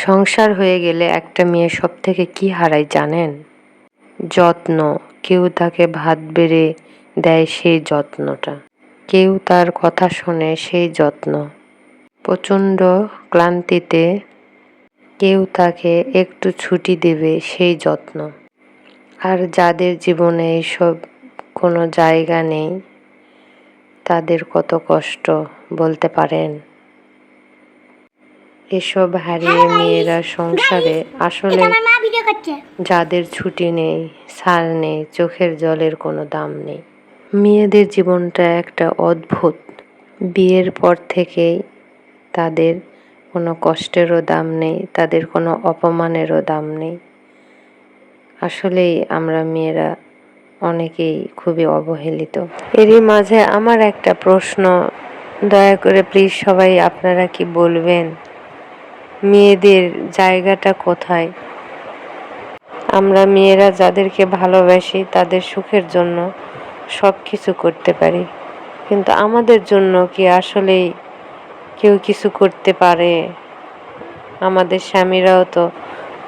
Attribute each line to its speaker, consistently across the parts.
Speaker 1: সংসার হয়ে গেলে একটা মেয়ে সব থেকে কি হারায় জানেন? যত্ন। কেউ তাকে ভাত বেড়ে দেয় সেই যত্নটা, কেউ তার কথা শোনে সেই যত্ন, প্রচণ্ড ক্লান্তিতে কেউ তাকে একটু ছুটি দেবে সেই যত্ন। আর যাদের জীবনে এইসব কোনো জায়গা নেই তাদের কত কষ্ট বলতে পারেন? এসব হারিয়ে মেয়েরা সংসারে আসলে যাদের ছুটি নেই, ছাড় নেই, চোখের জলের কোনো দাম নেই। মেয়েদের জীবনটা একটা অদ্ভুত। বিয়ের পর থেকেই তাদের কোনো কষ্টেরও দাম নেই, তাদের কোনো অপমানেরও দাম নেই। আসলেই আমরা মেয়েরা অনেকেই খুবই অবহেলিত। এরই মাঝে আমার একটা প্রশ্ন, দয়া করে প্লিজ সবাই আপনারা কি বলবেন, মেয়েদের জায়গাটা কোথায়? আমরা মেয়েরা যাদেরকে ভালোবাসি তাদের সুখের জন্য সব কিছু করতে পারি, কিন্তু আমাদের জন্য কি আসলেই কেউ কিছু করতে পারে? আমাদের স্বামীরাও তো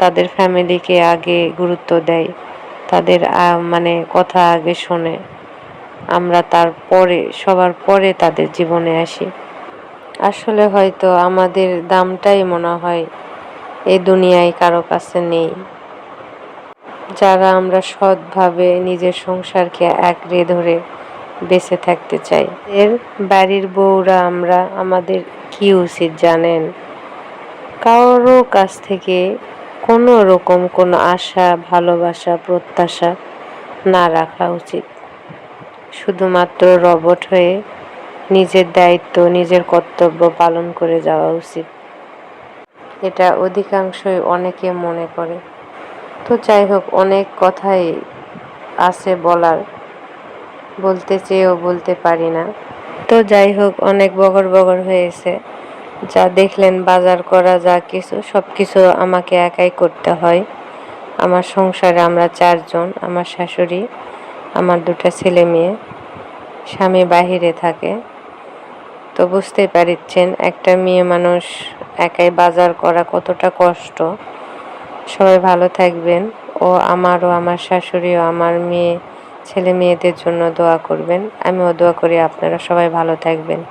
Speaker 1: তাদের ফ্যামিলিকে আগে গুরুত্ব দেয়, তাদের কথা আগে শোনে। আমরা তারপরে সবার পরে তাদের জীবনে আসি। আসলে হয়তো আমাদের দামটাই মনে হয় এই দুনিয়ায় কারো কাছে নেই, যারা আমরা সৎভাবে নিজের সংসারকে আঁকড়ে ধরে বেঁচে থাকতে চাই। এর বাড়ির বউরা আমরা আমাদের কি উচিত জানেন? কারো কাছ থেকে কোনো রকম কোনো আশা, ভালোবাসা, প্রত্যাশা না রাখা উচিত। শুধুমাত্র রবট হয়ে নিজের দায়িত্ব, নিজের কর্তব্য পালন করে যাওয়া উচিত। এটা অধিকাংশই অনেকে মনে করে। তো যাই হোক, অনেক কথাই আছে বলার, বলতে চেয়েও বলতে পারি না। তো যাই হোক, অনেক বগর বগর হয়েছে। যা দেখলেন বাজার করা, যা কিছু সব কিছু আমাকে একাই করতে হয়। আমার সংসারে আমরা 4 জন, আমার শাশুড়ি, আমার 2টা ছেলে মেয়ে, স্বামী বাহিরে থাকে। তো বুঝতেই পারছেন একটা মেয়ে মানুষ একাই বাজার করা কতটা কষ্ট। সবাই ভালো থাকবেন, ও আমারও, আমার শাশুড়ি ও আমার ছেলে মেয়েদের জন্য দোয়া করবেন। আমিও দোয়া করি আপনারা সবাই ভালো থাকবেন।